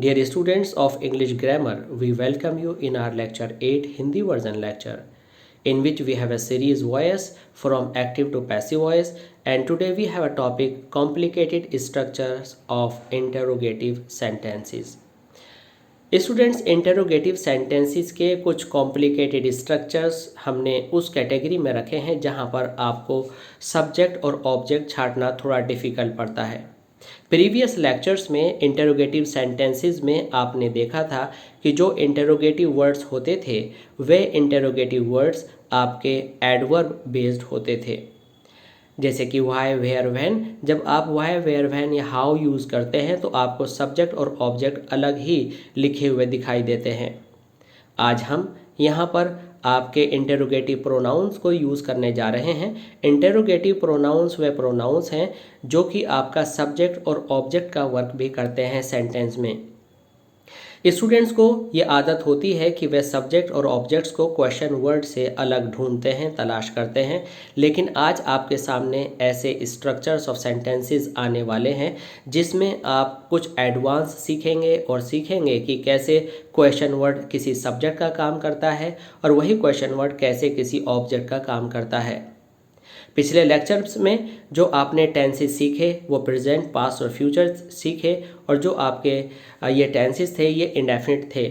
Dear students of English Grammar, we welcome you in our lecture 8 Hindi version lecture, in which we have a series voice from active to passive voice, and today we have a topic complicated structures of interrogative sentences. Students interrogative sentences के कुछ complicated structures हमने उस category में रखे हैं जहां पर आपको सब्जेक्ट और ऑब्जेक्ट छांटना थोड़ा डिफ़िकल्ट पड़ता है। प्रीवियस लेक्चर्स में इंटरोगेटिव सेंटेंसेस में आपने देखा था कि जो इंटरोगेटिव वर्ड्स होते थे वे इंटरोगेटिव वर्ड्स आपके एडवर्ब बेस्ड होते थे, जैसे कि वाई वेयर व्हेन। जब आप वाई वेयर व्हेन या हाउ यूज़ करते हैं तो आपको सब्जेक्ट और ऑब्जेक्ट अलग ही लिखे हुए दिखाई देते हैं। आज हम यहाँ पर आपके इंटरोगेटिव प्रोनाउंस को यूज़ करने जा रहे हैं। इंटरोगेटिव प्रोनाउंस वे प्रोनाउंस हैं जो कि आपका सब्जेक्ट और ऑब्जेक्ट का वर्क भी करते हैं सेंटेंस में। स्टूडेंट्स को ये आदत होती है कि वे सब्जेक्ट और ऑब्जेक्ट्स को क्वेश्चन वर्ड से अलग ढूंढते हैं, तलाश करते हैं, लेकिन आज आपके सामने ऐसे स्ट्रक्चर्स ऑफ सेंटेंसेस आने वाले हैं जिसमें आप कुछ एडवांस सीखेंगे और सीखेंगे कि कैसे क्वेश्चन वर्ड किसी सब्जेक्ट का काम करता है और वही क्वेश्चन वर्ड कैसे किसी ऑब्जेक्ट का काम करता है। पिछले लेक्चर्स में जो आपने टेंसेस सीखे वो प्रेजेंट, पास्ट और फ्यूचर सीखे, और जो आपके ये टेंसेस थे ये इंडेफिनिट थे,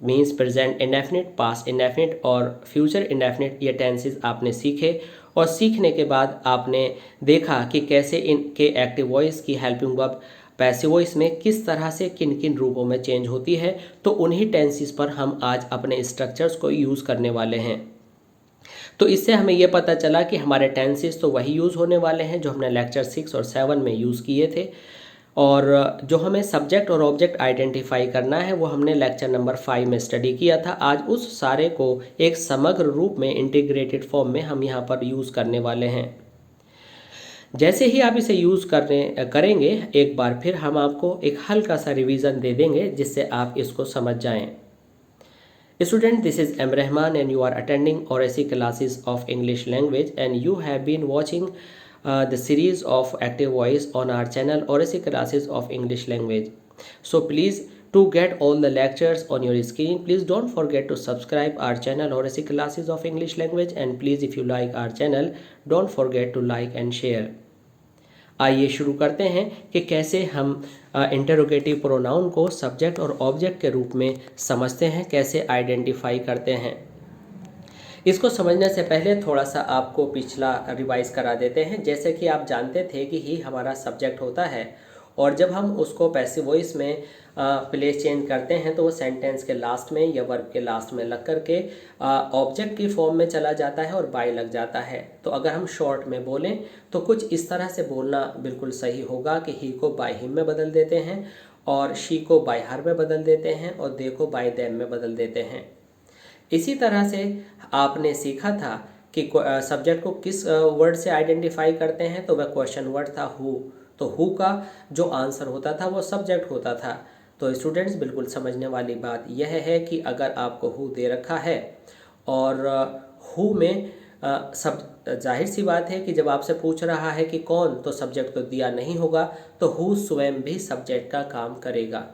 means present indefinite, past indefinite और फ्यूचर इंडेफिनिट। ये टेंसेस आपने सीखे और सीखने के बाद आपने देखा कि कैसे इनके एक्टिव वॉइस की हेल्पिंग वर्ब पैसिव वॉइस में किस तरह से किन किन रूपों में चेंज होती है। तो उन्हीं टेंसेस पर हम आज अपने स्ट्रक्चर्स को यूज़ करने वाले हैं। तो इससे हमें यह पता चला कि हमारे टेंसेस तो वही यूज़ होने वाले हैं जो हमने लेक्चर 6 और 7 में यूज़ किए थे, और जो हमें सब्जेक्ट और ऑब्जेक्ट आइडेंटिफाई करना है वो हमने लेक्चर नंबर 5 में स्टडी किया था। आज उस सारे को एक समग्र रूप में इंटीग्रेटेड फॉर्म में हम यहाँ पर यूज़ करने वाले हैं। जैसे ही आप इसे यूज़ करेंगे एक बार फिर हम आपको एक हल्का सा रिवीजन दे देंगे जिससे आप इसको समझ जाएं। Student, this is M. Rahman and you are attending RSC classes of English language, and you have been watching the series of active voice on our channel RSC classes of English language. So please, to get all the lectures on your screen, please don't forget to subscribe our channel RSC classes of English language, and please if you like our channel, don't forget to like and share. आइए शुरू करते हैं कि कैसे हम interrogative pronoun को subject और object के रूप में समझते हैं, कैसे आइडेंटिफाई करते हैं। इसको समझने से पहले थोड़ा सा आपको पिछला रिवाइज करा देते हैं। जैसे कि आप जानते थे कि ही हमारा सब्जेक्ट होता है और जब हम उसको पैसिव वॉइस में प्लेस चेंज करते हैं तो वो सेंटेंस के लास्ट में या वर्ब के लास्ट में लग करके ऑब्जेक्ट की फॉर्म में चला जाता है और बाय लग जाता है। तो अगर हम शॉर्ट में बोलें तो कुछ इस तरह से बोलना बिल्कुल सही होगा कि ही को बाय हिम में बदल देते हैं और शी को बाय हर में बदल देते हैं और दे को बाय देम में बदल देते हैं। इसी तरह से आपने सीखा था कि सब्जेक्ट को किस वर्ड से आइडेंटिफाई करते हैं, तो वह क्वेश्चन वर्ड था हु। तो हु का जो आंसर होता था वो सब्जेक्ट होता था। तो स्टूडेंट्स बिल्कुल समझने वाली बात यह है कि अगर आपको हु दे रखा है और हु में सब जाहिर सी बात है कि जब आपसे पूछ रहा है कि कौन, तो सब्जेक्ट तो दिया नहीं होगा, तो हु स्वयं भी सब्जेक्ट का काम करेगा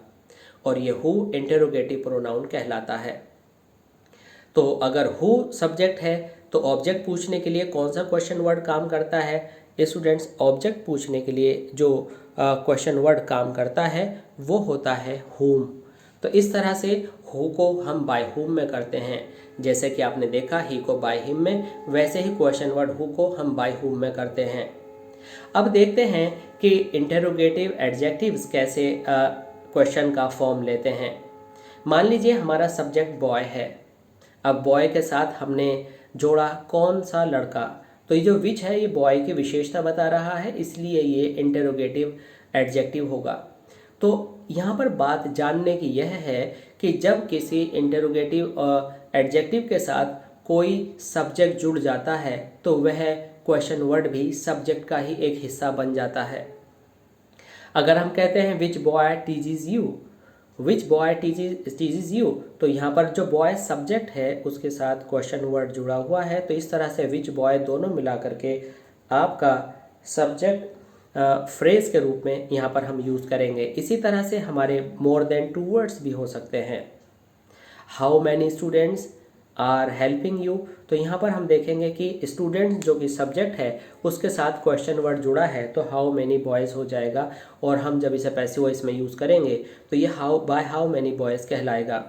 और ये हु इंटरोगेटिव प्रोनाउन कहलाता है। तो अगर हु सब्जेक्ट है तो ऑब्जेक्ट पूछने के लिए कौन सा क्वेश्चन वर्ड काम करता है? स्टूडेंट्स, ऑब्जेक्ट पूछने के लिए जो क्वेश्चन वर्ड काम करता है वो होता है हुम। तो इस तरह से हु को हम बाय हुम में करते हैं। जैसे कि आपने देखा ही को बाय हिम में, वैसे ही क्वेश्चन वर्ड हु को हम बाय हुम में करते हैं। अब देखते हैं कि इंटरोगेटिव एडजेक्टिव्स कैसे क्वेश्चन का फॉर्म लेते हैं। मान लीजिए हमारा सब्जेक्ट बॉय है। अब बॉय के साथ हमने जोड़ा कौन सा लड़का, तो ये जो विच है ये बॉय की विशेषता बता रहा है, इसलिए ये इंटरोगेटिव एडजेक्टिव होगा। तो यहाँ पर बात जानने की यह है कि जब किसी इंटरोगेटिव एडजेक्टिव के साथ कोई सब्जेक्ट जुड़ जाता है तो वह क्वेश्चन वर्ड भी सब्जेक्ट का ही एक हिस्सा बन जाता है। अगर हम कहते हैं which boy teases you, which boy teases you, तो यहाँ पर जो बॉय सब्जेक्ट है उसके साथ क्वेश्चन वर्ड जुड़ा हुआ है। तो इस तरह से विच बॉय दोनों मिला करके आपका सब्जेक्ट फ्रेज के रूप में यहाँ पर हम यूज़ करेंगे। इसी तरह से हमारे मोर देन 2 वर्ड्स भी हो सकते हैं। How many students are helping you, तो यहाँ पर हम देखेंगे कि स्टूडेंट्स जो कि सब्जेक्ट है उसके साथ क्वेश्चन वर्ड जुड़ा है तो हाउ मैनी बॉयज़ हो जाएगा, और हम जब इसे पैसिव वॉइस में यूज़ करेंगे तो ये हाउ मैनी बॉयज़ कहलाएगा।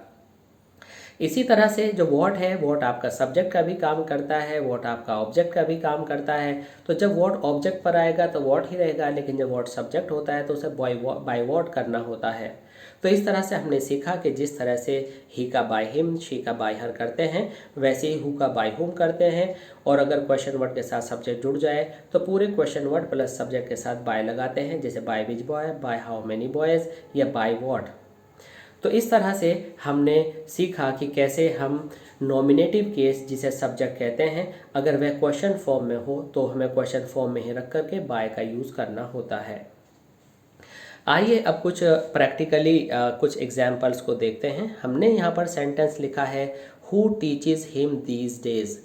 इसी तरह से जो वॉट है, वॉट आपका सब्जेक्ट का भी काम करता है, वॉट आपका ऑब्जेक्ट का भी काम करता है। तो जब वॉट ऑब्जेक्ट पर आएगा तो वॉट ही रहेगा, लेकिन जब वॉट सब्जेक्ट होता है तो उसे बाय वॉट करना होता है। तो इस तरह से हमने सीखा कि जिस तरह से ही का बाय हिम, शी का बाय हर करते हैं, वैसे ही हु का बाय हुम करते हैं। और अगर क्वेश्चन वर्ड के साथ सब्जेक्ट जुड़ जाए तो पूरे क्वेश्चन वर्ड प्लस सब्जेक्ट के साथ बाय लगाते हैं, जैसे by which boy, by how many boys या बाय वॉट। तो इस तरह से हमने सीखा कि कैसे हम नॉमिनेटिव केस जिसे सब्जेक्ट कहते हैं, अगर वह क्वेश्चन फॉर्म में हो तो हमें क्वेश्चन फॉर्म में ही रख करके बाय का यूज़ करना होता है। आइए अब कुछ प्रैक्टिकली कुछ एग्जाम्पल्स को देखते हैं। हमने यहाँ पर सेंटेंस लिखा है who teaches him these days,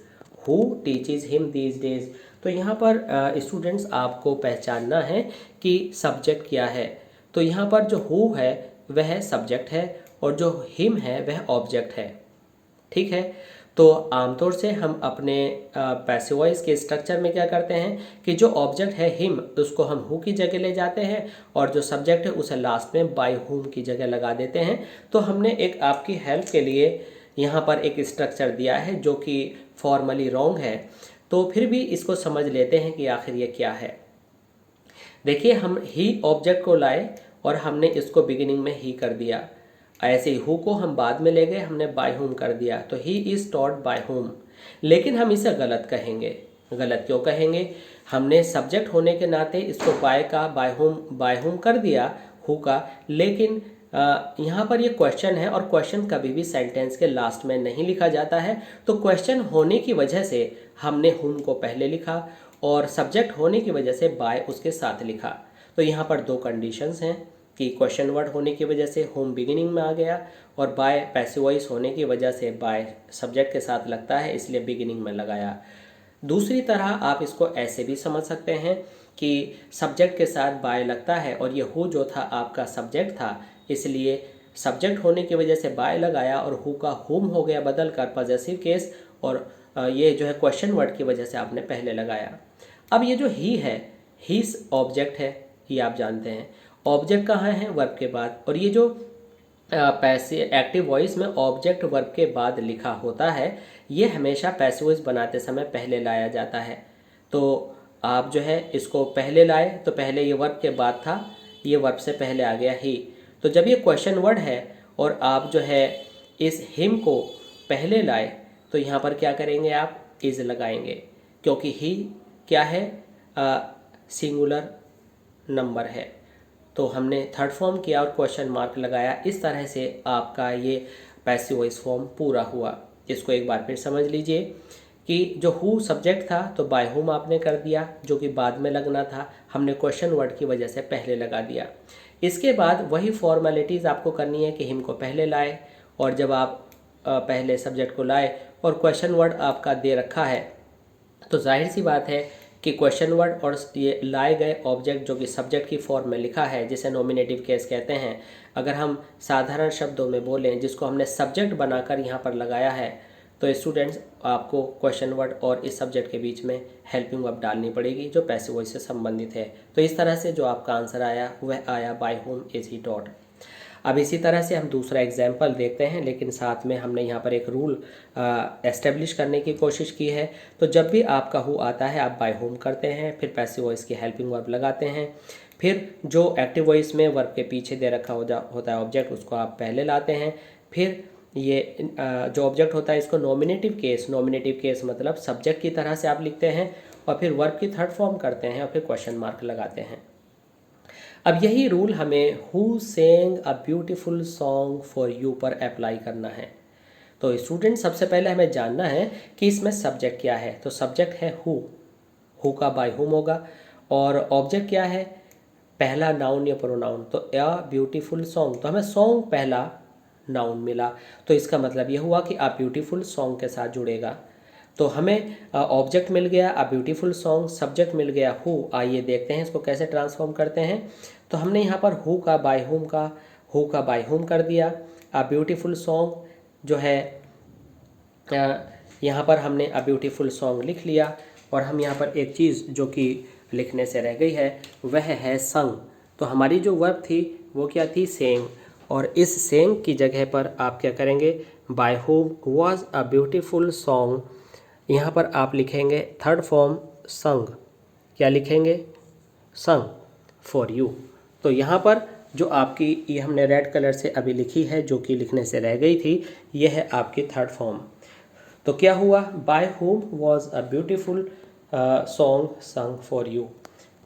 who teaches him these days. तो यहाँ पर स्टूडेंट्स आपको पहचानना है कि सब्जेक्ट क्या है। तो यहाँ पर जो हु है वह सब्जेक्ट है और जो हिम है वह ऑब्जेक्ट है, ठीक है। तो आमतौर से हम अपने पैसिव वॉइस के स्ट्रक्चर में क्या करते हैं कि जो ऑब्जेक्ट है हिम उसको हम हु की जगह ले जाते हैं और जो सब्जेक्ट है उसे लास्ट में बाय हुम की जगह लगा देते हैं। तो हमने एक आपकी हेल्प के लिए यहाँ पर एक स्ट्रक्चर दिया है जो कि फॉर्मली रॉन्ग है, तो फिर भी इसको समझ लेते हैं कि आखिर ये क्या है। देखिए, हम ही ऑब्जेक्ट को लाए और हमने इसको बिगिनिंग में ही कर दिया। ऐसे ही हु को हम बाद में ले गए, हमने बाय होम कर दिया, तो he is taught by home. लेकिन हम इसे गलत कहेंगे। गलत क्यों कहेंगे? हमने सब्जेक्ट होने के नाते इसको बाय होम कर दिया हु का, लेकिन यहाँ पर ये क्वेश्चन है और क्वेश्चन कभी भी सेंटेंस के लास्ट में नहीं लिखा जाता है। तो क्वेश्चन होने की वजह से हमने हुम को पहले लिखा और सब्जेक्ट होने की वजह से बाय उसके साथ लिखा। तो यहाँ पर दो कंडीशंस हैं कि क्वेश्चन वर्ड होने की वजह से होम बिगिनिंग में आ गया और बाय पैसिव वॉइस होने की वजह से बाय सब्जेक्ट के साथ लगता है, इसलिए बिगिनिंग में लगाया। दूसरी तरह आप इसको ऐसे भी समझ सकते हैं कि सब्जेक्ट के साथ बाय लगता है और ये हु जो था आपका सब्जेक्ट था, इसलिए सब्जेक्ट होने की वजह से बाय लगाया और हु का हुम हो गया बदल कर पॉजेसिव केस, और ये जो है क्वेश्चन वर्ड की वजह से आपने पहले लगाया। अब ये जो ही है, ही ऑब्जेक्ट है, ये आप जानते हैं। ऑब्जेक्ट कहाँ है? वर्ब के बाद। और ये जो पैसिव एक्टिव वॉइस में ऑब्जेक्ट वर्ब के बाद लिखा होता है, ये हमेशा पैसिव वॉइस बनाते समय पहले लाया जाता है। तो आप जो है इसको पहले लाए तो पहले ये वर्ब के बाद था, ये वर्ब से पहले आ गया ही। तो जब ये क्वेश्चन वर्ड है और आप जो है इस हिम को पहले लाए तो यहाँ पर क्या करेंगे? आप इज लगाएंगे, क्योंकि ही क्या है? सिंगुलर नंबर है। तो हमने थर्ड फॉर्म किया और क्वेश्चन मार्क लगाया। इस तरह से आपका ये पैसिव वॉइस फॉर्म पूरा हुआ। इसको एक बार फिर समझ लीजिए कि जो हु सब्जेक्ट था तो बाय हुम आपने कर दिया, जो कि बाद में लगना था, हमने क्वेश्चन वर्ड की वजह से पहले लगा दिया। इसके बाद वही फॉर्मेलिटीज़ आपको करनी है कि हिम को पहले लाए, और जब आप पहले सब्जेक्ट को लाए और क्वेश्चन वर्ड आपका दे रखा है तो जाहिर सी बात है कि क्वेश्चन वर्ड और ये लाए गए ऑब्जेक्ट जो कि सब्जेक्ट की फॉर्म में लिखा है, जिसे नॉमिनेटिव केस कहते हैं, अगर हम साधारण शब्दों में बोलें जिसको हमने सब्जेक्ट बनाकर यहाँ पर लगाया है, तो स्टूडेंट्स आपको क्वेश्चन वर्ड और इस सब्जेक्ट के बीच में हेल्पिंग वर्ब डालनी पड़ेगी जो पैसिव वॉइस से संबंधित है। तो इस तरह से जो आपका आंसर आया वह आया by whom is he taught. अब इसी तरह से हम दूसरा एग्जाम्पल देखते हैं, लेकिन साथ में हमने यहाँ पर एक रूल एस्टेब्लिश करने की कोशिश की है। तो जब भी आपका हु आता है आप बाय होम करते हैं, फिर पैसिव वॉइस की हेल्पिंग वर्ब लगाते हैं, फिर जो एक्टिव वॉइस में वर्ब के पीछे दे रखा होता है ऑब्जेक्ट, उसको आप पहले लाते हैं। फिर ये जो ऑब्जेक्ट होता है इसको नॉमिनेटिव केस मतलब सब्जेक्ट की तरह से आप लिखते हैं, और फिर वर्ब की थर्ड फॉर्म करते हैं और फिर क्वेश्चन मार्क लगाते हैं। अब यही रूल हमें who sang a beautiful song for you पर अप्लाई करना है। तो स्टूडेंट सबसे पहले हमें जानना है कि इसमें सब्जेक्ट क्या है। तो सब्जेक्ट है हु का बाय हुम होगा, और ऑब्जेक्ट क्या है? पहला नाउन या प्रोनाउन, तो अ ब्यूटीफुल सॉन्ग, तो हमें सॉन्ग पहला नाउन मिला, तो इसका मतलब यह हुआ कि आप ब्यूटीफुल सॉन्ग के साथ जुड़ेगा। तो हमें ऑब्जेक्ट मिल गया अ ब्यूटीफुल सॉन्ग, सब्जेक्ट मिल गया हु। आइए देखते हैं इसको कैसे ट्रांसफॉर्म करते हैं। तो हमने यहाँ पर हु का बाय होम कर दिया। अ ब्यूटीफुल सॉन्ग जो है यहाँ पर हमने अ ब्यूटीफुल सॉन्ग लिख लिया। और हम यहाँ पर एक चीज़ जो कि लिखने से रह गई है वह है संग। तो हमारी जो वर्ब थी वो क्या थी, सेंग। और इस सेंग की जगह पर आप क्या करेंगे, by whom was a beautiful song. यहाँ पर आप लिखेंगे थर्ड फॉर्म संग। क्या लिखेंगे, संग फॉर यू। तो यहाँ पर जो आपकी ये हमने रेड कलर से अभी लिखी है जो कि लिखने से रह गई थी, ये है आपकी थर्ड फॉर्म। तो क्या हुआ, by whom was a beautiful song sung for you.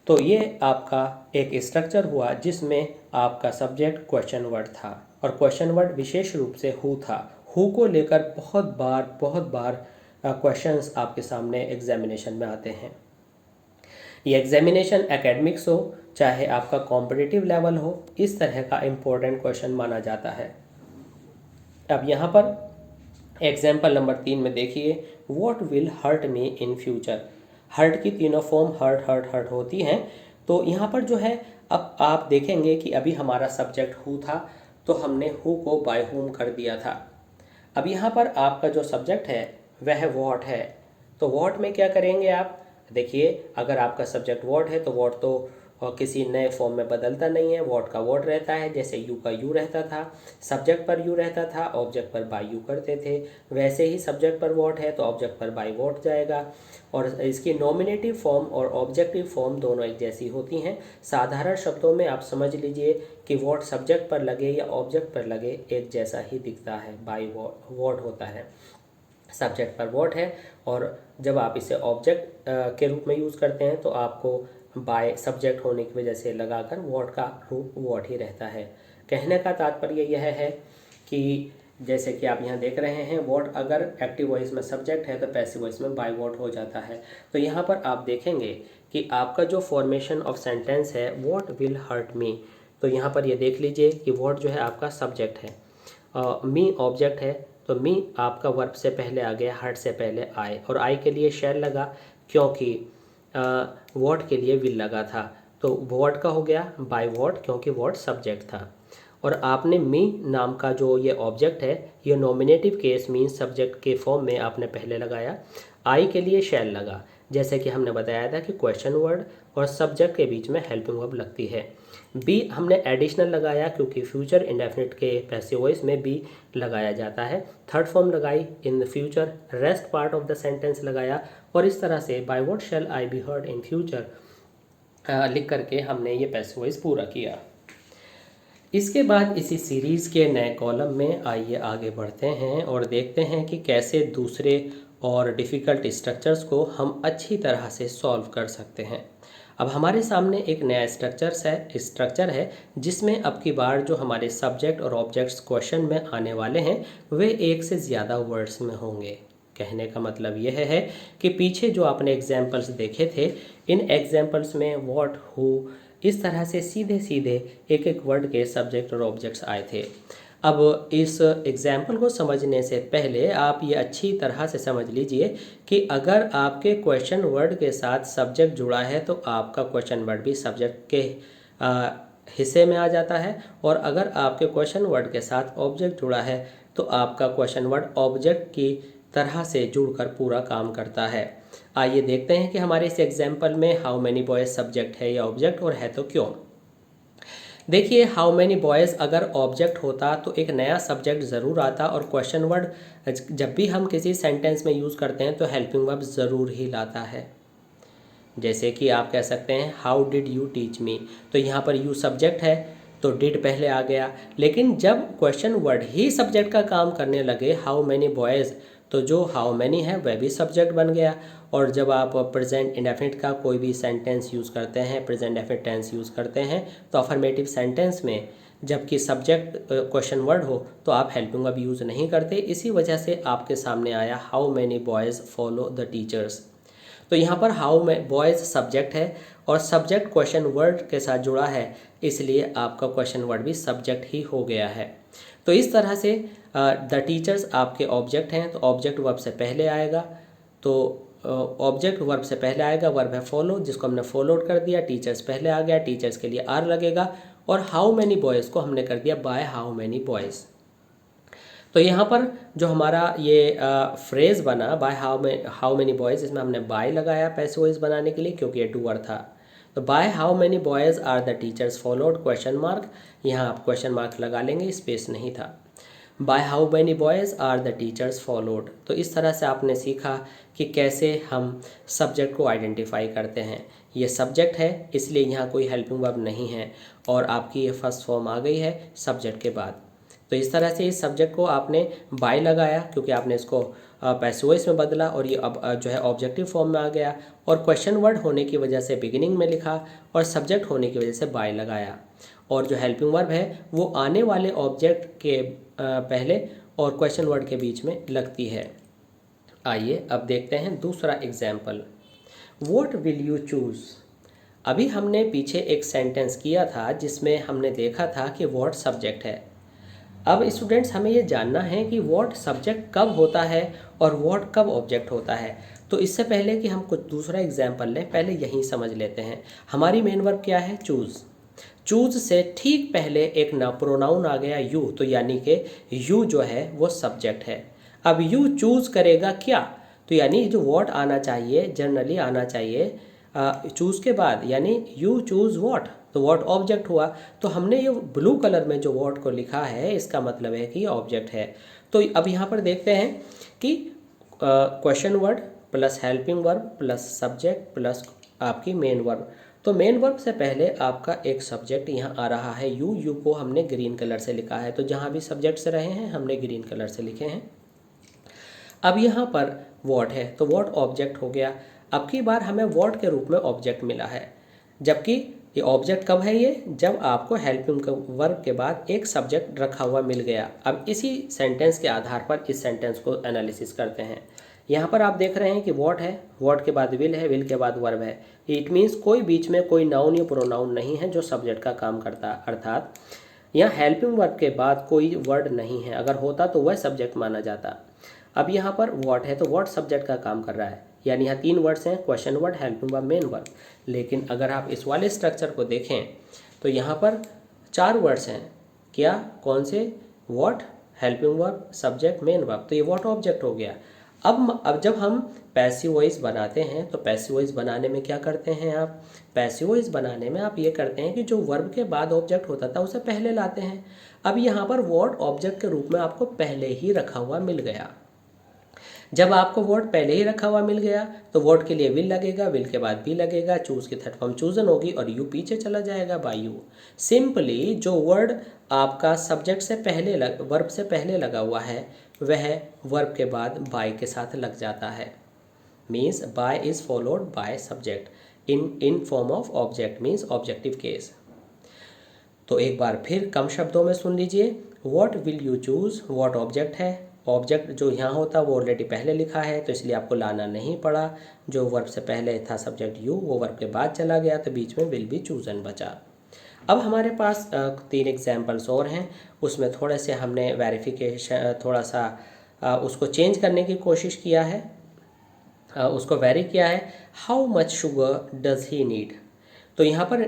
तो ये आपका एक स्ट्रक्चर हुआ जिसमें आपका सब्जेक्ट क्वेश्चन वर्ड था और क्वेश्चन वर्ड विशेष रूप से हु था। हु को लेकर बहुत बार क्वेश्चंस आपके सामने एग्जामिनेशन में आते हैं। ये एग्जामिनेशन एकेडमिक्स हो चाहे आपका कॉम्पिटिटिव लेवल हो, इस तरह का इम्पोर्टेंट क्वेश्चन माना जाता है। अब यहाँ पर एग्जाम्पल नंबर 3 में देखिए, what will hurt me in future. Hurt की तीनों फॉर्म हर्ट होती हैं। तो यहाँ पर जो है अब आप देखेंगे कि अभी हमारा सब्जेक्ट हु था तो हमने हु को बाय होम कर दिया था। अब यहाँ पर आपका जो सब्जेक्ट है वह व्हाट है। तो व्हाट में क्या करेंगे आप, देखिए अगर आपका सब्जेक्ट व्हाट है तो व्हाट तो किसी नए फॉर्म में बदलता नहीं है, व्हाट का व्हाट रहता है। जैसे यू का यू रहता था, सब्जेक्ट पर यू रहता था, ऑब्जेक्ट पर बाय यू करते थे, वैसे ही सब्जेक्ट पर व्हाट है तो ऑब्जेक्ट पर बाय व्हाट जाएगा। और इसकी नॉमिनेटिव फॉर्म और ऑब्जेक्टिव फॉर्म दोनों एक जैसी होती हैं। साधारण शब्दों में आप समझ लीजिए कि व्हाट सब्जेक्ट पर लगे या ऑब्जेक्ट पर लगे एक जैसा ही दिखता है, बाय व्हाट होता है। सब्जेक्ट पर व्हाट है और जब आप इसे ऑब्जेक्ट के रूप में यूज़ करते हैं तो आपको बाय सब्जेक्ट होने की वजह से लगाकर व्हाट का रूप व्हाट ही रहता है। कहने का तात्पर्य यह है कि जैसे कि आप यहाँ देख रहे हैं, व्हाट अगर एक्टिव वॉइस में सब्जेक्ट है तो पैसिव वॉइस में बाय व्हाट हो जाता है। तो यहाँ पर आप देखेंगे कि आपका जो फॉर्मेशन ऑफ सेंटेंस है व्हाट विल हर्ट मी, तो यहाँ पर ये देख लीजिए कि व्हाट जो है आपका सब्जेक्ट है, मी ऑब्जेक्ट है। तो मी आपका वर्ब से पहले आ गया, हर्ट से पहले आई, और आई के लिए शैल लगा क्योंकि व्हाट के लिए विल लगा था। तो व्हाट का हो गया बाय व्हाट क्योंकि व्हाट सब्जेक्ट था। और आपने मी नाम का जो ये ऑब्जेक्ट है ये नॉमिनेटिव केस मीन्स सब्जेक्ट के फॉर्म में आपने पहले लगाया। आई के लिए शैल लगा, जैसे कि हमने बताया था कि क्वेश्चन वर्ड और सब्जेक्ट के बीच में हेल्पिंग वर्ब लगती है। बी हमने एडिशनल लगाया क्योंकि फ्यूचर इंडेफिनिट के पैसिव वॉइस में बी लगाया जाता है। थर्ड फॉर्म लगाई in the future, rest part of the sentence लगाया, और इस तरह से by what shell I be heard in future लिख करके हमने ये पैसिव वॉइस पूरा किया। इसके बाद इसी सीरीज़ के नए कॉलम में आइए आगे बढ़ते हैं और देखते हैं कि कैसे दूसरे और डिफ़िकल्ट स्ट्रक्चर्स को हम अच्छी तरह से सॉल्व कर सकते हैं। अब हमारे सामने एक नया स्ट्रक्चर है जिसमें अब की बार जो हमारे सब्जेक्ट और ऑब्जेक्ट्स क्वेश्चन में आने वाले हैं वे एक से ज़्यादा वर्ड्स में होंगे। कहने का मतलब यह है कि पीछे जो आपने एग्जाम्पल्स देखे थे, इन एग्जाम्पल्स में व्हाट, हु, इस तरह से सीधे सीधे एक एक वर्ड के सब्जेक्ट और ऑब्जेक्ट्स आए थे। अब इस एग्जाम्पल को समझने से पहले आप ये अच्छी तरह से समझ लीजिए कि अगर आपके क्वेश्चन वर्ड के साथ सब्जेक्ट जुड़ा है तो आपका क्वेश्चन वर्ड भी सब्जेक्ट के हिस्से में आ जाता है, और अगर आपके क्वेश्चन वर्ड के साथ ऑब्जेक्ट जुड़ा है तो आपका क्वेश्चन वर्ड ऑब्जेक्ट की तरह से जुड़कर पूरा काम करता है। आइए देखते हैं कि हमारे इस एग्जाम्पल में हाउ मैनी बॉयज़ सब्जेक्ट है या ऑब्जेक्ट, और है तो क्यों। देखिए हाउ मैनी बॉयज़ अगर ऑब्जेक्ट होता तो एक नया सब्जेक्ट ज़रूर आता, और क्वेश्चन वर्ड जब भी हम किसी सेंटेंस में यूज़ करते हैं तो हेल्पिंग वर्ब ज़रूर ही लाता है। जैसे कि आप कह सकते हैं how did you teach me, तो यहाँ पर यू सब्जेक्ट है तो डिड पहले आ गया। लेकिन जब क्वेश्चन वर्ड ही सब्जेक्ट का काम करने लगे हाउ मैनी बॉयज़, तो जो हाउ मैनी है वह भी सब्जेक्ट बन गया। और जब आप प्रेजेंट इंडेफिनिट का कोई भी सेंटेंस यूज़ करते हैं, प्रेजेंट डेफिनिट टेंस यूज़ करते हैं, तो अफर्मेटिव सेंटेंस में जबकि सब्जेक्ट क्वेश्चन वर्ड हो तो आप हेल्पिंग वर्ब यूज़ नहीं करते। इसी वजह से आपके सामने आया how many boys follow the teachers. तो यहाँ पर हाउ बॉयज़ सब्जेक्ट है और सब्जेक्ट क्वेश्चन वर्ड के साथ जुड़ा है, इसलिए आपका क्वेश्चन वर्ड भी सब्जेक्ट ही हो गया है। तो इस तरह से द टीचर्स आपके ऑब्जेक्ट हैं तो ऑब्जेक्ट वर्ब से पहले आएगा, तो ऑब्जेक्ट वर्ब से पहले आएगा, वर्ब है फॉलो जिसको हमने फॉलोड कर दिया, टीचर्स पहले आ गया, टीचर्स के लिए आर लगेगा, और हाउ मैनी बॉयज़ को हमने कर दिया बाय हाउ मैनी बॉयज़। तो यहाँ पर जो हमारा ये फ्रेज़ बना बाय हाउ मैनी बॉयज़, इसमें हमने बाय लगाया पैसिव वॉइस बनाने के लिए क्योंकि ये डूअर था। तो by how many boys are the teachers followed question mark, यहाँ आप क्वेश्चन मार्क लगा लेंगे, स्पेस नहीं था। By how many boys are the teachers followed. तो इस तरह से आपने सीखा कि कैसे हम सब्जेक्ट को आइडेंटिफाई करते हैं। ये सब्जेक्ट है इसलिए यहाँ कोई हेल्पिंग वर्ब नहीं है और आपकी ये फर्स्ट फॉर्म आ गई है सब्जेक्ट के बाद। तो इस तरह से इस सब्जेक्ट को आपने बाय लगाया क्योंकि आपने इसको पैसिव वॉइस में बदला और ये अब जो है ऑब्जेक्टिव फॉर्म में आ गया, और क्वेश्चन वर्ड होने की वजह से बिगिनिंग में लिखा और सब्जेक्ट होने की वजह से बाय लगाया, और जो हेल्पिंग वर्ब है वो आने वाले ऑब्जेक्ट के पहले और क्वेश्चन वर्ड के बीच में लगती है। आइए अब देखते हैं दूसरा example, what will you choose. अभी हमने पीछे एक सेंटेंस किया था जिसमें हमने देखा था कि व्हाट सब्जेक्ट है। अब स्टूडेंट्स हमें ये जानना है कि व्हाट सब्जेक्ट कब होता है और व्हाट कब ऑब्जेक्ट होता है। तो इससे पहले कि हम कुछ दूसरा एग्जाम्पल लें, पहले यही समझ लेते हैं हमारी मेन वर्ब क्या है, चूज़। चूज़ से ठीक पहले एक ना प्रोनाउन आ गया यू, तो यानी कि यू जो है वो सब्जेक्ट है। अब यू चूज़ करेगा क्या, तो यानी जो व्हाट आना चाहिए जनरली आना चाहिए चूज़ के बाद, यानी यू चूज़ व्हाट, तो व्हाट ऑब्जेक्ट हुआ। तो हमने ये ब्लू कलर में जो व्हाट को लिखा है इसका मतलब है कि ये ऑब्जेक्ट है। तो अब यहाँ पर देखते हैं कि question word plus helping verb plus subject plus आपकी मेन वर्ब। तो मेन वर्ब से पहले आपका एक सब्जेक्ट यहाँ आ रहा है यू, यू को हमने ग्रीन कलर से लिखा है, तो जहाँ भी सब्जेक्ट से रहे हैं हमने ग्रीन कलर से लिखे हैं। अब यहाँ पर व्हाट है तो व्हाट ऑब्जेक्ट हो गया। अब की बार हमें व्हाट के रूप में ऑब्जेक्ट मिला है, जबकि ये ऑब्जेक्ट कब है, ये जब आपको हेल्पिंग वर्ब के बाद एक सब्जेक्ट रखा हुआ मिल गया। अब इसी सेंटेंस के आधार पर इस सेंटेंस को एनालिसिस करते हैं। यहाँ पर आप देख रहे हैं कि व्हाट है, व्हाट के बाद विल है, विल के बाद वर्ब है। इट मीन्स कोई बीच में कोई नाउन या प्रोनाउन नहीं है जो सब्जेक्ट का काम करता, अर्थात यहाँ हेल्पिंग वर्ब के बाद कोई वर्ड नहीं है, अगर होता तो वह सब्जेक्ट माना जाता। अब यहाँ पर व्हाट है तो व्हाट सब्जेक्ट का काम कर रहा है, यानी यहाँ 3 वर्ड्स हैं, question word, helping verb, main verb. लेकिन अगर आप इस वाले स्ट्रक्चर को देखें तो यहाँ पर 4 वर्ड्स हैं, क्या, कौन से, what, helping verb, subject, main verb. तो ये व्हाट ऑब्जेक्ट हो गया। अब जब हम पैसिव वॉइस बनाते हैं तो पैसिव वॉइस बनाने में क्या करते हैं आप, पैसिव वॉइस बनाने में आप ये करते हैं कि जो वर्ब के बाद ऑब्जेक्ट होता था उसे पहले लाते हैं। अब यहाँ पर व्हाट ऑब्जेक्ट के रूप में आपको पहले ही रखा हुआ मिल गया। जब आपको वर्ड पहले ही रखा हुआ मिल गया तो वर्ड के लिए विल लगेगा, विल के बाद बी लगेगा, चूज़ की थर्ड फॉर्म चूजन होगी और यू पीछे चला जाएगा बाय यू। सिंपली जो वर्ड आपका सब्जेक्ट से पहले वर्ब से पहले लगा हुआ है वह वर्ब के बाद बाय के साथ लग जाता है। Means by is followed by subject in form of object, means objective case. तो एक बार फिर कम शब्दों में सुन लीजिए, what will you choose, what object है, ऑब्जेक्ट जो यहाँ होता वो ऑलरेडी पहले लिखा है तो इसलिए आपको लाना नहीं पड़ा। जो वर्ब से पहले था सब्जेक्ट यू वो वर्ब के बाद चला गया तो बीच में विल बी चूजन बचा। अब हमारे पास 3 एग्जाम्पल्स और हैं, उसमें थोड़े से हमने वेरिफिकेशन थोड़ा सा उसको चेंज करने की कोशिश किया है, उसको वेरी किया है। How much sugar does he need, तो यहाँ पर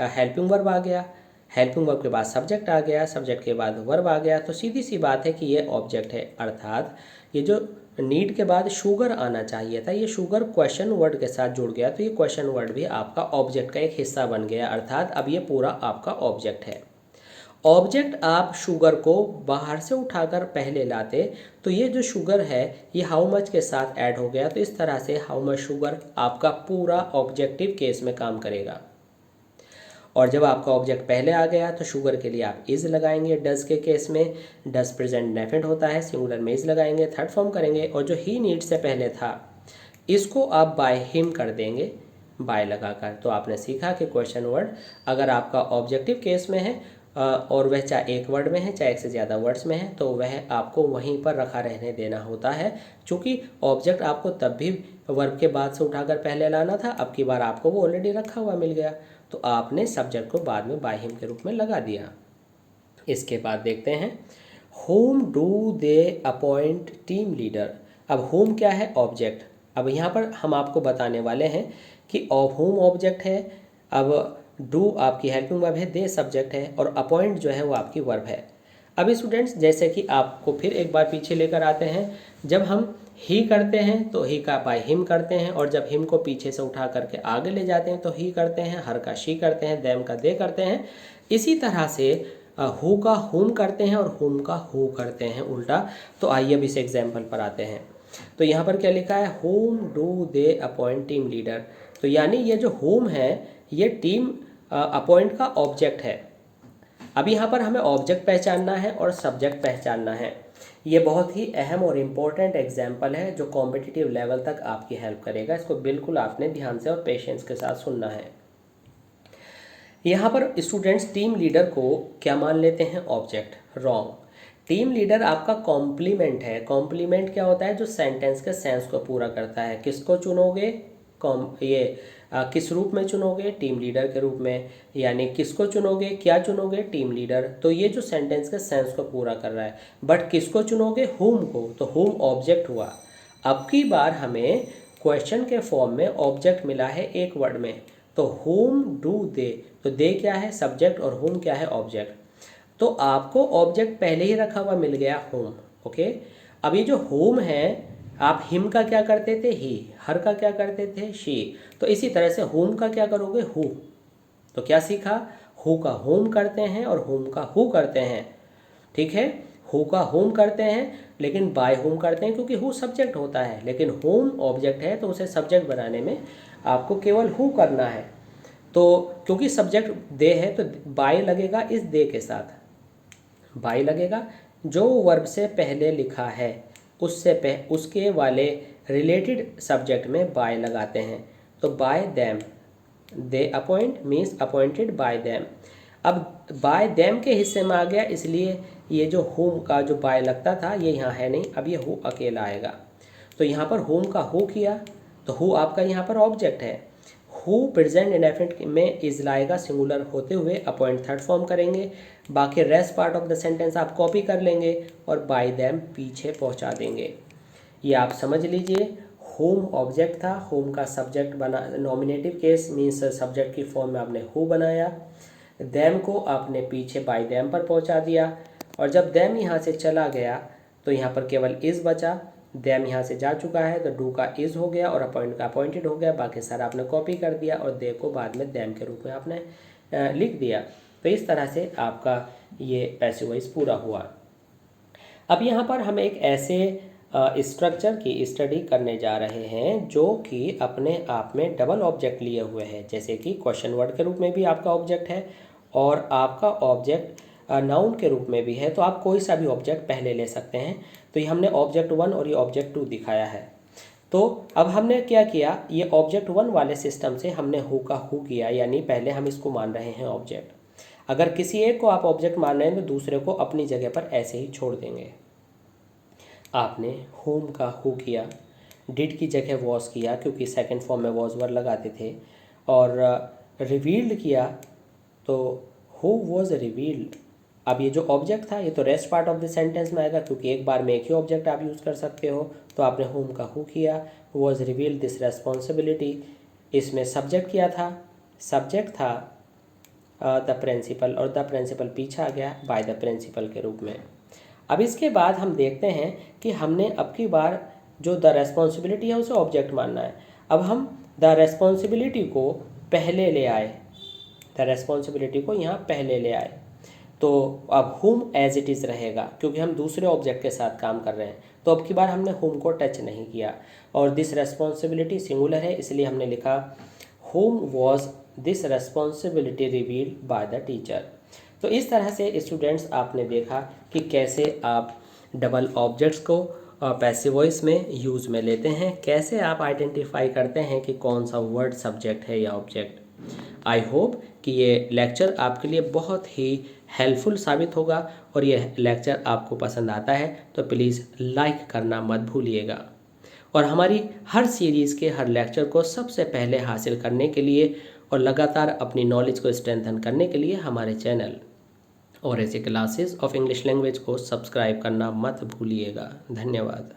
हेल्पिंग वर्ब आ गया, हेल्पिंग वर्ब के बाद सब्जेक्ट आ गया, सब्जेक्ट के बाद वर्ब आ गया, तो सीधी सी बात है कि ये ऑब्जेक्ट है। अर्थात ये जो नीड के बाद शुगर आना चाहिए था, ये शुगर क्वेश्चन वर्ड के साथ जुड़ गया तो ये क्वेश्चन वर्ड भी आपका ऑब्जेक्ट का एक हिस्सा बन गया, अर्थात अब ये पूरा आपका ऑब्जेक्ट है। ऑब्जेक्ट आप शुगर को बाहर से उठाकर पहले लाते तो ये जो शुगर है ये हाउ मच के साथ ऐड हो गया, तो इस तरह से हाउ मच शुगर आपका पूरा ऑब्जेक्टिव केस में काम करेगा। और जब आपका ऑब्जेक्ट पहले आ गया तो शुगर के लिए आप इज लगाएंगे, डज के केस में डज प्रेजेंट डेफिनेट होता है, सिंगुलर में इज लगाएंगे, थर्ड फॉर्म करेंगे, और जो ही नीड से पहले था इसको आप बाय हिम कर देंगे बाय लगाकर। तो आपने सीखा कि क्वेश्चन वर्ड अगर आपका ऑब्जेक्टिव केस में है और वह चाहे एक वर्ड में है चाहे एक से ज़्यादा वर्ड्स में है तो वह आपको वहीं पर रखा रहने देना होता है, क्योंकि ऑब्जेक्ट आपको तब भी वर्ब के बाद से उठाकर पहले लाना था, अब की बार आपको वो ऑलरेडी रखा हुआ मिल गया तो आपने सब्जेक्ट को बाद में बाय हिम के रूप में लगा दिया। इसके बाद देखते हैं whom do they appoint team leader. अब होम क्या है, ऑब्जेक्ट, अब यहाँ पर हम आपको बताने वाले हैं कि ऑफ होम ऑब्जेक्ट है, अब डू आपकी हेल्पिंग वर्ब है, दे सब्जेक्ट है और अपॉइंट जो है वो आपकी वर्ब है। अब स्टूडेंट्स जैसे कि आपको फिर एक बार पीछे लेकर आते हैं, जब हम ही करते हैं तो ही का बाय हिम करते हैं, और जब हिम को पीछे से उठा करके आगे ले जाते हैं तो ही करते हैं, हर का शी करते हैं, देम का दे करते हैं। इसी तरह से हु का हुम करते हैं और हुम का हु करते हैं उल्टा। तो आइए अब इस एग्जाम्पल पर आते हैं। तो यहाँ पर क्या लिखा है, whom do they appoint team leader. तो यानी ये जो होम है ये टीम अपॉइंट का ऑब्जेक्ट है। अब यहाँ पर हमें ऑब्जेक्ट पहचानना है और सब्जेक्ट पहचानना है। ये बहुत ही अहम और इम्पोर्टेंट एग्जाम्पल है जो कॉम्पिटिटिव लेवल तक आपकी हेल्प करेगा। इसको बिल्कुल आपने ध्यान से और पेशेंस के साथ सुनना है। यहाँ पर स्टूडेंट्स टीम लीडर को क्या मान लेते हैं, ऑब्जेक्ट। रॉन्ग। टीम लीडर आपका कॉम्प्लीमेंट है। कॉम्प्लीमेंट क्या होता है, जो सेंटेंस के सेंस को पूरा करता है। किसको चुनोगे, किस रूप में चुनोगे, टीम लीडर के रूप में। यानी किसको चुनोगे, क्या चुनोगे, टीम लीडर। तो ये जो सेंटेंस के सेंस को पूरा कर रहा है। बट किसको चुनोगे, हुम को। तो हुम ऑब्जेक्ट हुआ। अब की बार हमें क्वेश्चन के फॉर्म में ऑब्जेक्ट मिला है एक वर्ड में। तो हुम डू दे, तो दे क्या है, सब्जेक्ट, और हुम क्या है, ऑब्जेक्ट। तो आपको ऑब्जेक्ट पहले ही रखा हुआ मिल गया, होम। ओके। अब ये जो होम है, आप हिम का क्या करते थे, ही, हर का क्या करते थे, शी। तो इसी तरह से होम का क्या करोगे, हु। तो क्या सीखा, हु का होम करते हैं और होम का हु करते हैं। ठीक है, हु का होम करते हैं लेकिन बाय होम करते हैं क्योंकि हु सब्जेक्ट होता है, लेकिन होम ऑब्जेक्ट है तो उसे सब्जेक्ट बनाने में आपको केवल हु करना है। तो क्योंकि सब्जेक्ट दे है तो बाय लगेगा इस दे के साथ। बाय लगेगा, जो वर्ब से पहले लिखा है उसके वाले रिलेटेड सब्जेक्ट में बाय लगाते हैं। तो by them, they appoint means appointed by them. अब बाय देम के हिस्से में आ गया, इसलिए ये जो होम का जो बाय लगता था ये यहाँ है नहीं, अब ये हु अकेला आएगा। तो यहाँ पर होम का हु किया, तो हु आपका यहाँ पर ऑब्जेक्ट है। हु प्रेजेंट इंडेफिनिट में इज लाएगा सिंगुलर होते हुए अपॉइंट थर्ड फॉर्म करेंगे। बाकी rest part of the sentence आप कॉपी कर लेंगे और बाय देम पीछे पहुंचा देंगे। ये आप समझ लीजिए, होम ऑब्जेक्ट था, होम का सब्जेक्ट बना, नॉमिनेटिव केस मीन्स सब्जेक्ट की फॉर्म में आपने हु बनाया, देम को आपने पीछे बाय देम पर पहुंचा दिया, और जब देम यहाँ से चला गया तो यहाँ पर केवल इज बचा। देम यहाँ से जा चुका है तो डू का इज हो गया और अपॉइंट का अपॉइंटेड हो गया। बाकी सारा आपने कॉपी कर दिया और दे को बाद में देम के रूप में आपने लिख दिया। तो इस तरह से आपका ये पैसिव वॉइस पूरा हुआ। अब यहाँ पर हम एक ऐसे स्ट्रक्चर की स्टडी करने जा रहे हैं जो कि अपने आप में डबल ऑब्जेक्ट लिए हुए है। जैसे कि क्वेश्चन वर्ड के रूप में भी आपका ऑब्जेक्ट है और आपका ऑब्जेक्ट नाउन के रूप में भी है। तो आप कोई सा भी ऑब्जेक्ट पहले ले सकते हैं। तो ये हमने ऑब्जेक्ट 1 और ये ऑब्जेक्ट 2 दिखाया है। तो अब हमने क्या किया, ये ऑब्जेक्ट 1 वाले सिस्टम से हमने हु का हु किया, यानी पहले हम इसको मान रहे हैं ऑब्जेक्ट। अगर किसी एक को आप ऑब्जेक्ट मान रहे हैं तो दूसरे को अपनी जगह पर ऐसे ही छोड़ देंगे। आपने होम का हु किया, डिड की जगह वॉज किया क्योंकि सेकंड फॉर्म में वॉज वर लगाते थे, और रिवील्ड किया तो हु वॉज रिवील्ड। अब ये जो ऑब्जेक्ट था ये तो rest part of the sentence में आएगा क्योंकि एक बार में एक ही ऑब्जेक्ट आप यूज़ कर सकते हो। तो आपने होम का हु किया, वॉज रिवील्ड दिस रेस्पॉन्सिबिलिटी। इसमें सब्जेक्ट किया था, सब्जेक्ट था द प्रिंसिपल और द प्रिंसिपल पीछे आ गया बाय द प्रिंसिपल के रूप में। अब इसके बाद हम देखते हैं कि हमने अब की बार जो द रेस्पॉन्सिबिलिटी है उसे ऑब्जेक्ट मानना है। अब हम द रेस्पॉन्सिबिलिटी को पहले ले आए, द रेस्पॉन्सिबिलिटी को यहाँ पहले ले आए। तो अब हुम एज इट इज़ रहेगा क्योंकि हम दूसरे ऑब्जेक्ट के साथ काम कर रहे हैं। तो अब की बार हमने हुम को टच नहीं किया, और दिस रेस्पॉन्सिबिलिटी सिंगुलर है इसलिए हमने लिखा हुम was this responsibility revealed by the teacher. तो इस तरह से स्टूडेंट्स आपने देखा कि कैसे आप डबल ऑब्जेक्ट्स को पैसिव वॉइस में यूज़ में लेते हैं, कैसे आप आइडेंटिफाई करते हैं कि कौन सा वर्ड सब्जेक्ट है या ऑब्जेक्ट। आई होप कि ये लेक्चर आपके लिए बहुत ही हेल्पफुल साबित होगा, और ये लेक्चर आपको पसंद आता है तो प्लीज़ लाइक करना मत भूलिएगा। और हमारी हर सीरीज़ के हर लेक्चर को सबसे पहले हासिल करने के लिए और लगातार अपनी नॉलेज को स्ट्रेंथन करने के लिए हमारे चैनल और ऐसे क्लासेस ऑफ इंग्लिश लैंग्वेज को सब्सक्राइब करना मत भूलिएगा। धन्यवाद।